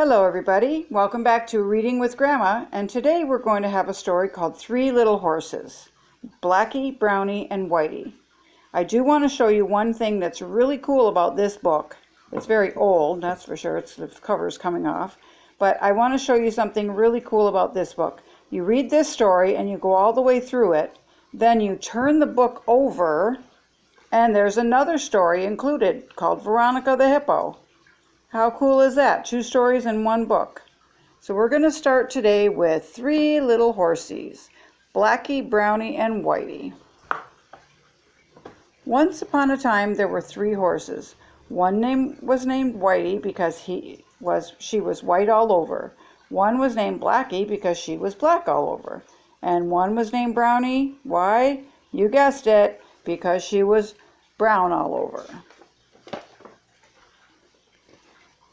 Hello everybody, welcome back to Reading with Grandma, and today we're going to have a story called Three Little Horses, Blackie, Brownie, and Whitey. I do want to show you one thing that's really cool about this book. It's very old, that's for sure, the cover's coming off, but I want to show you something really cool about this book. You read this story and you go all the way through it, then you turn the book over, and there's another story included called Veronica the Hippo. How cool is that? 2 stories in one book. So we're going to start today with Three Little Horsies, Blackie, Brownie, and Whitey. Once upon a time there were 3 horses. One was named Whitey because she was white all over. One was named Blackie because she was black all over. And one was named Brownie. Why? You guessed it, because she was brown all over.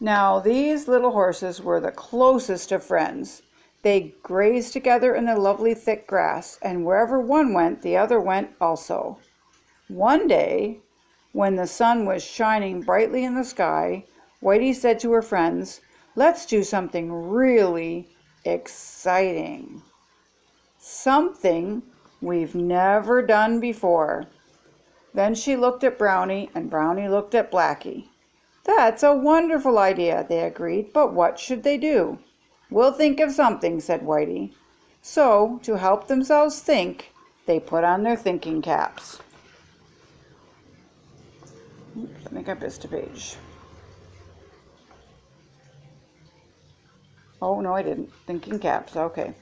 Now, these little horses were the closest of friends. They grazed together in the lovely thick grass, and wherever one went, the other went also. One day, when the sun was shining brightly in the sky, Whitey said to her friends, "Let's do something really exciting. Something we've never done before." Then she looked at Brownie, and Brownie looked at Blackie. "That's a wonderful idea," they agreed, "but what should they do?" "We'll think of something," said Whitey. So, to help themselves think, they put on their thinking caps. Oops, I think I missed a page. Oh, no, I didn't. Thinking caps, okay.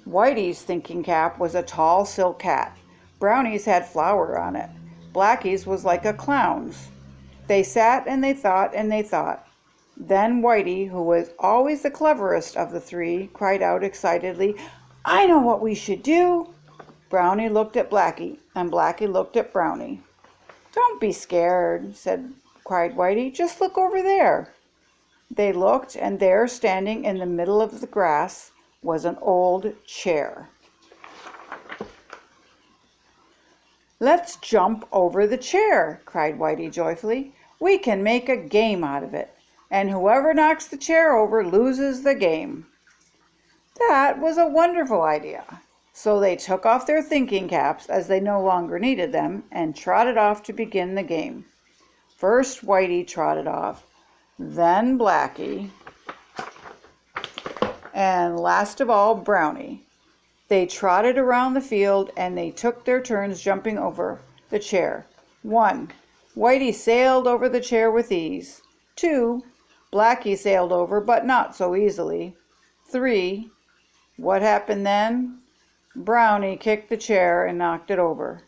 Whitey's thinking cap was a tall silk hat. Brownie's had flour on it. Blackie's was like a clown's. They sat and they thought and they thought. Then Whitey, who was always the cleverest of the 3, cried out excitedly, "I know what we should do!" Brownie looked at Blackie, and Blackie looked at Brownie. "Don't be scared," cried Whitey. "Just look over there." They looked, and there, standing in the middle of the grass, was an old chair. "Let's jump over the chair," cried Whitey joyfully. "We can make a game out of it, and whoever knocks the chair over loses the game." That was a wonderful idea. So they took off their thinking caps, as they no longer needed them, and trotted off to begin the game. First Whitey trotted off, then Blackie, and last of all Brownie. They trotted around the field, and they took their turns jumping over the chair. 1. Whitey sailed over the chair with ease. 2. Blackie sailed over, but not so easily. 3. What happened then? Brownie kicked the chair and knocked it over.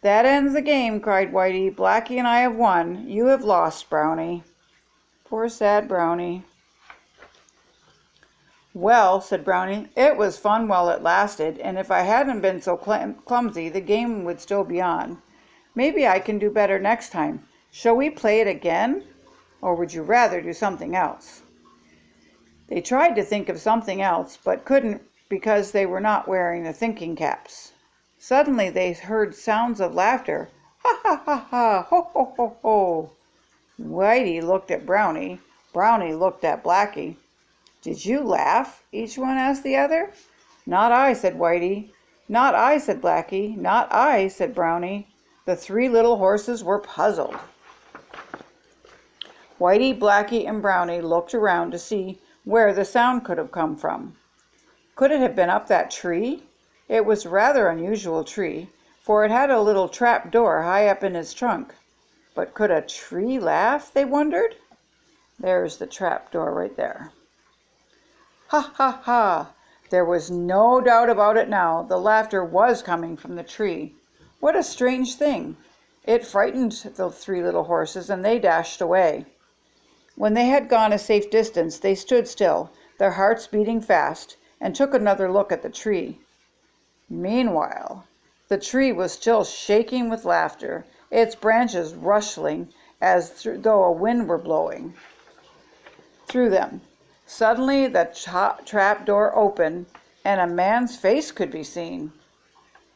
"That ends the game," cried Whitey. "Blackie and I have won. You have lost, Brownie." Poor sad Brownie. "Well," said Brownie, "it was fun while it lasted, and if I hadn't been so clumsy, the game would still be on. Maybe I can do better next time. Shall we play it again? Or would you rather do something else?" They tried to think of something else, but couldn't because they were not wearing the thinking caps. Suddenly they heard sounds of laughter. "Ha ha ha ha! Ho ho ho ho!" Whitey looked at Brownie. Brownie looked at Blackie. "Did you laugh?" each one asked the other. "Not I," said Whitey. "Not I," said Blackie. "Not I," said Brownie. The 3 little horses were puzzled. Whitey, Blackie, and Brownie looked around to see where the sound could have come from. Could it have been up that tree? It was a rather unusual tree, for it had a little trap door high up in its trunk. But could a tree laugh, they wondered? There's the trap door right there. Ha ha ha! There was no doubt about it now. The laughter was coming from the tree. What a strange thing! It frightened the 3 little horses, and they dashed away. When they had gone a safe distance, they stood still, their hearts beating fast, and took another look at the tree. Meanwhile, the tree was still shaking with laughter, its branches rustling as though a wind were blowing through them. Suddenly the trap door opened, and a man's face could be seen.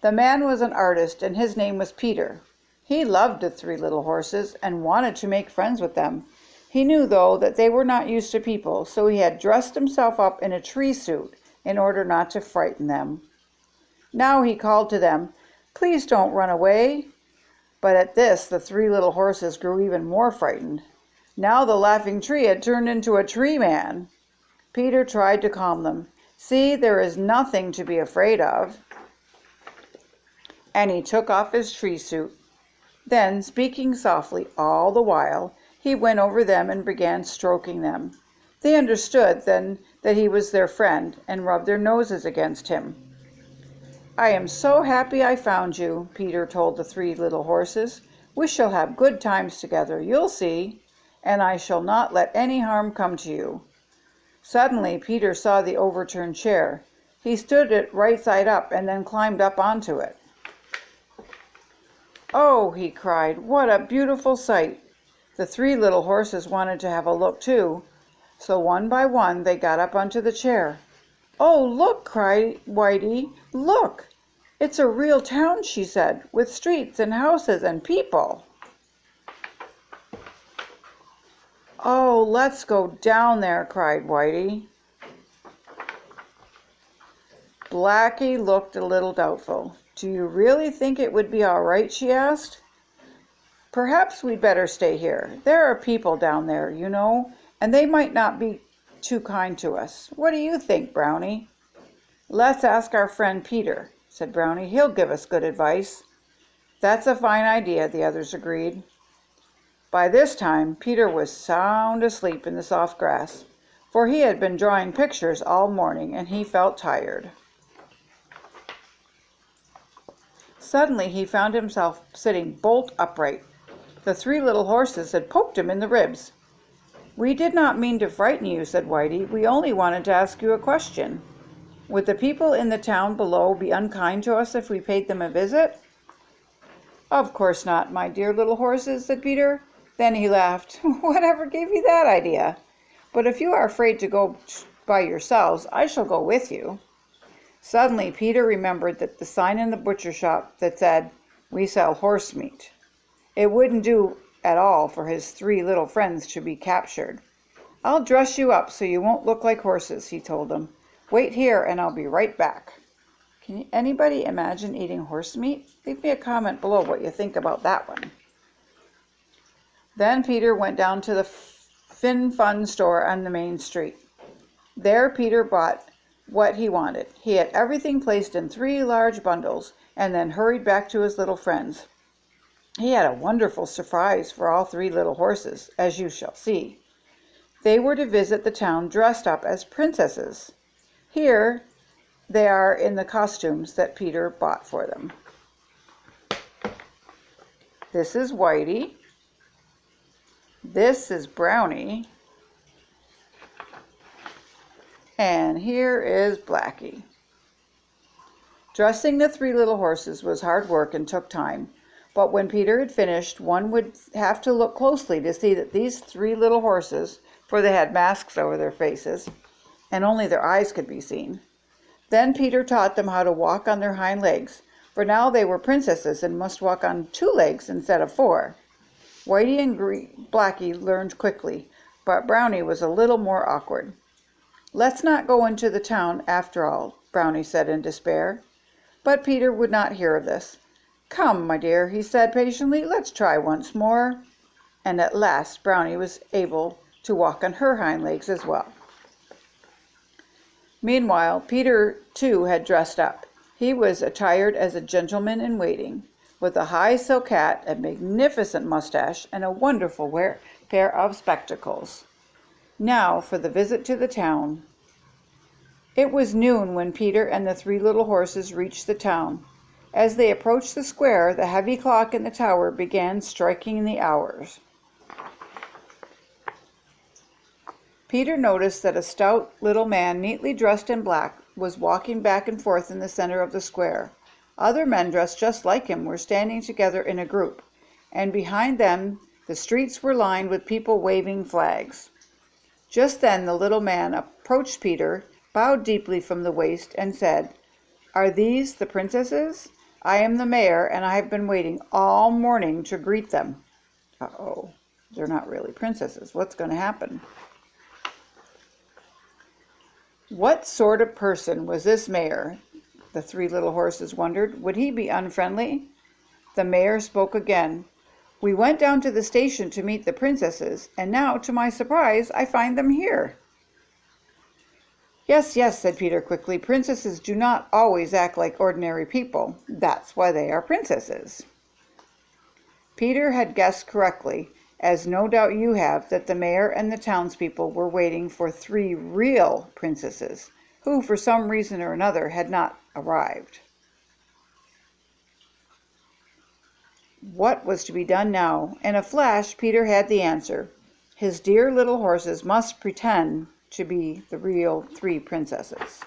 The man was an artist, and his name was Peter. He loved the 3 little horses and wanted to make friends with them. He knew, though, that they were not used to people, so he had dressed himself up in a tree suit in order not to frighten them. Now he called to them, "Please don't run away." But at this the three little horses grew even more frightened. Now the laughing tree had turned into a tree man. Peter tried to calm them. "See, there is nothing to be afraid of." And he took off his tree suit. Then, speaking softly all the while, he went over them and began stroking them. They understood then that he was their friend, and rubbed their noses against him. "I am so happy I found you," Peter told the three little horses. "We shall have good times together, you'll see, and I shall not let any harm come to you." Suddenly Peter saw the overturned chair. He stood it right side up and then climbed up onto it. "Oh," he cried, "what a beautiful sight!" The three little horses wanted to have a look too, so one by one they got up onto the chair. "Oh, look!" cried Whitey. "Look! It's a real town," she said, "with streets and houses and people." "Oh, let's go down there," cried Whitey. Blackie looked a little doubtful. "Do you really think it would be all right?" she asked. "Perhaps we'd better stay here. There are people down there, you know, and they might not be too kind to us. What do you think, Brownie?" "Let's ask our friend Peter," said Brownie. "He'll give us good advice." "That's a fine idea," the others agreed. By this time Peter was sound asleep in the soft grass, for he had been drawing pictures all morning and he felt tired. Suddenly he found himself sitting bolt upright. The three little horses had poked him in the ribs. "We did not mean to frighten you," said Whitey. "We only wanted to ask you a question. Would the people in the town below be unkind to us if we paid them a visit?" "Of course not, my dear little horses," said Peter. Then he laughed. "Whatever gave you that idea? But if you are afraid to go by yourselves, I shall go with you." Suddenly Peter remembered that the sign in the butcher shop that said, "We sell horse meat." It wouldn't do at all for his three little friends to be captured. "I'll dress you up so you won't look like horses," he told them. "Wait here and I'll be right back." Can anybody imagine eating horse meat? Leave me a comment below what you think about that one. Then Peter went down to the Fin Fun store on the main street. There Peter bought what he wanted. He had everything placed in 3 large bundles and then hurried back to his little friends. He had a wonderful surprise for all 3 little horses, as you shall see. They were to visit the town dressed up as princesses. Here they are in the costumes that Peter bought for them. This is Whitey. This is Brownie. And here is Blackie. Dressing the 3 little horses was hard work and took time, but when Peter had finished, one would have to look closely to see that these 3 little horses, for they had masks over their faces, and only their eyes could be seen. Then Peter taught them how to walk on their hind legs, for now they were princesses and must walk on 2 legs instead of 4. Whitey and Blackie learned quickly, but Brownie was a little more awkward. "Let's not go into the town after all," Brownie said in despair. But Peter would not hear of this. "Come, my dear," he said patiently, "let's try once more." And at last Brownie was able to walk on her hind legs as well. Meanwhile, Peter too had dressed up. He was attired as a gentleman in waiting, with a high silk hat, a magnificent mustache, and a wonderful pair of spectacles. Now for the visit to the town. It was noon when Peter and the 3 little horses reached the town. As they approached the square, the heavy clock in the tower began striking the hours. Peter noticed that a stout little man, neatly dressed in black, was walking back and forth in the center of the square. Other men dressed just like him were standing together in a group, and behind them the streets were lined with people waving flags. Just then the little man approached Peter, bowed deeply from the waist, and said, "Are these the princesses? I am the mayor, and I have been waiting all morning to greet them." Uh-oh. They're not really princesses. What's going to happen? What sort of person was this mayor? The three little horses wondered. Would he be unfriendly? The mayor spoke again. We went down to the station to meet the princesses, and now, to my surprise, I find them here. Yes, yes, said Peter quickly. Princesses do not always act like ordinary people. That's why they are princesses. Peter had guessed correctly, as no doubt you have, that the mayor and the townspeople were waiting for 3 real princesses, who, for some reason or another, had not arrived. What was to be done now? In a flash, Peter had the answer. His dear little horses must pretend to be the real 3 princesses.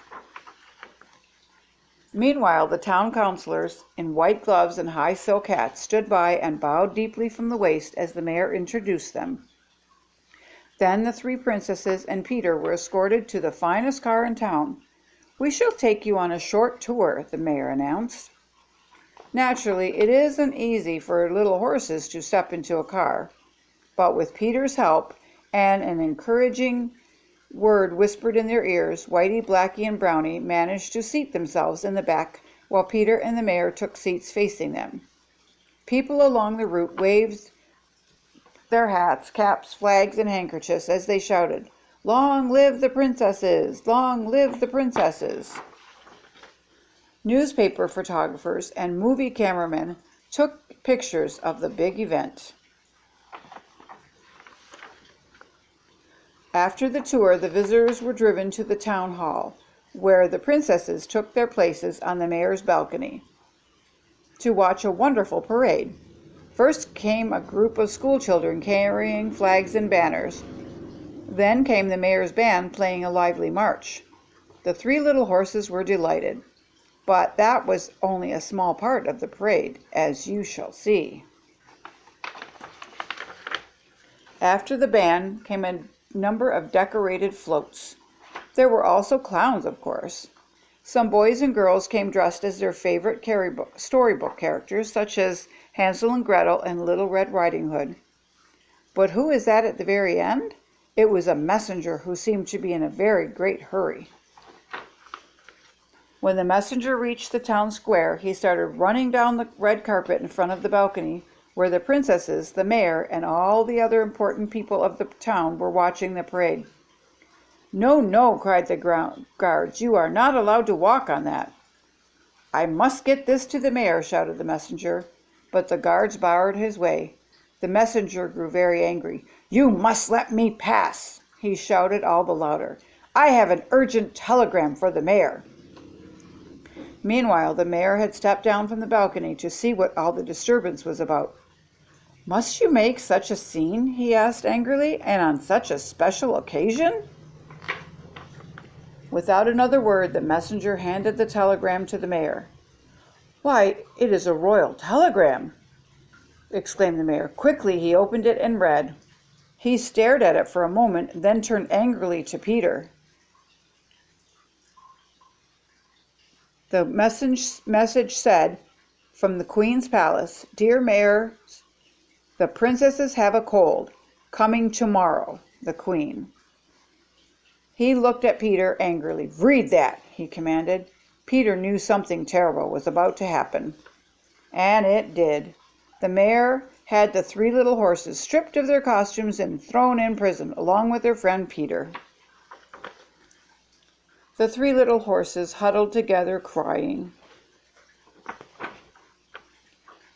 Meanwhile, the town councilors, in white gloves and high silk hats, stood by and bowed deeply from the waist as the mayor introduced them. Then the 3 princesses and Peter were escorted to the finest car in town. We shall take you on a short tour, the mayor announced. Naturally, it isn't easy for little horses to step into a car, but with Peter's help and an encouraging word whispered in their ears, Whitey, Blackie, and Brownie managed to seat themselves in the back while Peter and the mayor took seats facing them. People along the route waved their hats, caps, flags, and handkerchiefs as they shouted, "Long live the princesses! Long live the princesses!" Newspaper photographers and movie cameramen took pictures of the big event. After the tour, the visitors were driven to the town hall, where the princesses took their places on the mayor's balcony to watch a wonderful parade. First came a group of schoolchildren carrying flags and banners. Then came the mayor's band playing a lively march. The 3 little horses were delighted, but that was only a small part of the parade, as you shall see. After the band came a number of decorated floats. There were also clowns, of course. Some boys and girls came dressed as their favorite storybook characters, such as Hansel and Gretel and Little Red Riding Hood. But who is that at the very end? It was a messenger who seemed to be in a very great hurry. When the messenger reached the town square, he started running down the red carpet in front of the balcony, where the princesses, the mayor, and all the other important people of the town were watching the parade. "No, no," cried the guards, "you are not allowed to walk on that." "I must get this to the mayor," shouted the messenger, but the guards barred his way. The messenger grew very angry. "You must let me pass," he shouted all the louder. "I have an urgent telegram for the mayor." Meanwhile, the mayor had stepped down from the balcony to see what all the disturbance was about. "Must you make such a scene?" he asked angrily, "and on such a special occasion?" Without another word, the messenger handed the telegram to the mayor. "Why, it is a royal telegram!" exclaimed the mayor. Quickly he opened it and read. He stared at it for a moment, then turned angrily to Peter. The message said, "From the Queen's palace, Dear Mayor, the princesses have a cold. Coming tomorrow, the Queen." He looked at Peter angrily. "Read that," he commanded. Peter knew something terrible was about to happen. And it did. The mayor had the 3 little horses stripped of their costumes and thrown in prison, along with their friend Peter. The 3 little horses huddled together, crying.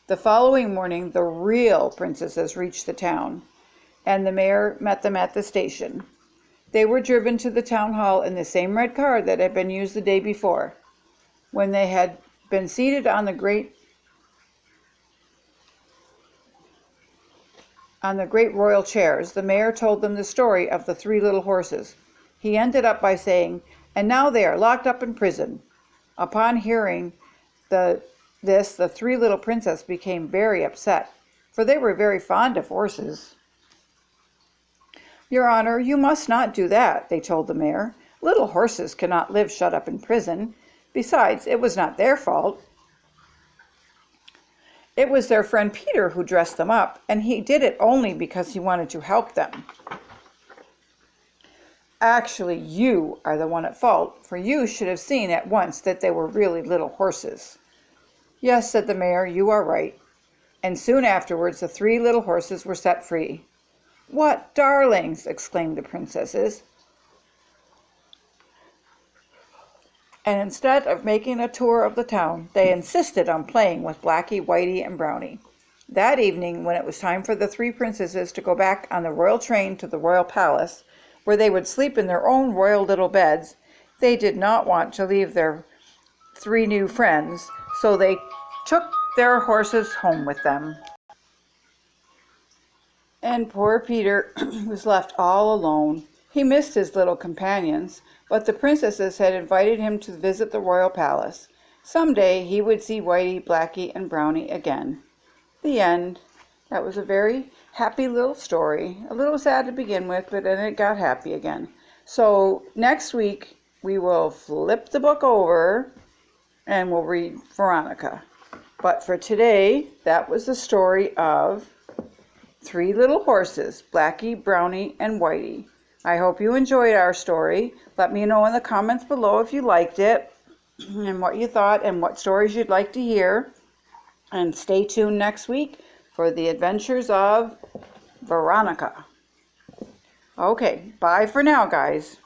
The following morning, the real princesses reached the town, and the mayor met them at the station. They were driven to the town hall in the same red car that had been used the day before. When they had been seated on the great royal chairs, the mayor told them the story of the 3 little horses. He ended up by saying, "And now they are locked up in prison." Upon hearing this, the 3 little princesses became very upset, for they were very fond of horses. "Your Honor, you must not do that," they told the mayor. "Little horses cannot live shut up in prison. Besides, it was not their fault." It was their friend Peter who dressed them up, and he did it only because he wanted to help them. Actually, you are the one at fault, for you should have seen at once that they were really little horses. Yes, said the mayor, you are right. And soon afterwards the 3 little horses were set free. What darlings! Exclaimed the princesses. And instead of making a tour of the town, they insisted on playing with Blackie, Whitey, and Brownie. That evening, when it was time for the 3 princesses to go back on the royal train to the royal palace, where they would sleep in their own royal little beds, they did not want to leave their 3 new friends, so they took their horses home with them. And poor Peter was left all alone. He missed his little companions, but the princesses had invited him to visit the royal palace. Someday he would see Whitey, Blackie, and Brownie again. The end. That was a very happy little story. A little sad to begin with, but then it got happy again. So next week we will flip the book over and we'll read Veronica. But for today, that was the story of 3 little horses, Blackie, Brownie, and Whitey. I hope you enjoyed our story. Let me know in the comments below if you liked it and what you thought and what stories you'd like to hear. And stay tuned next week for the adventures of Veronica. Okay, bye for now, guys.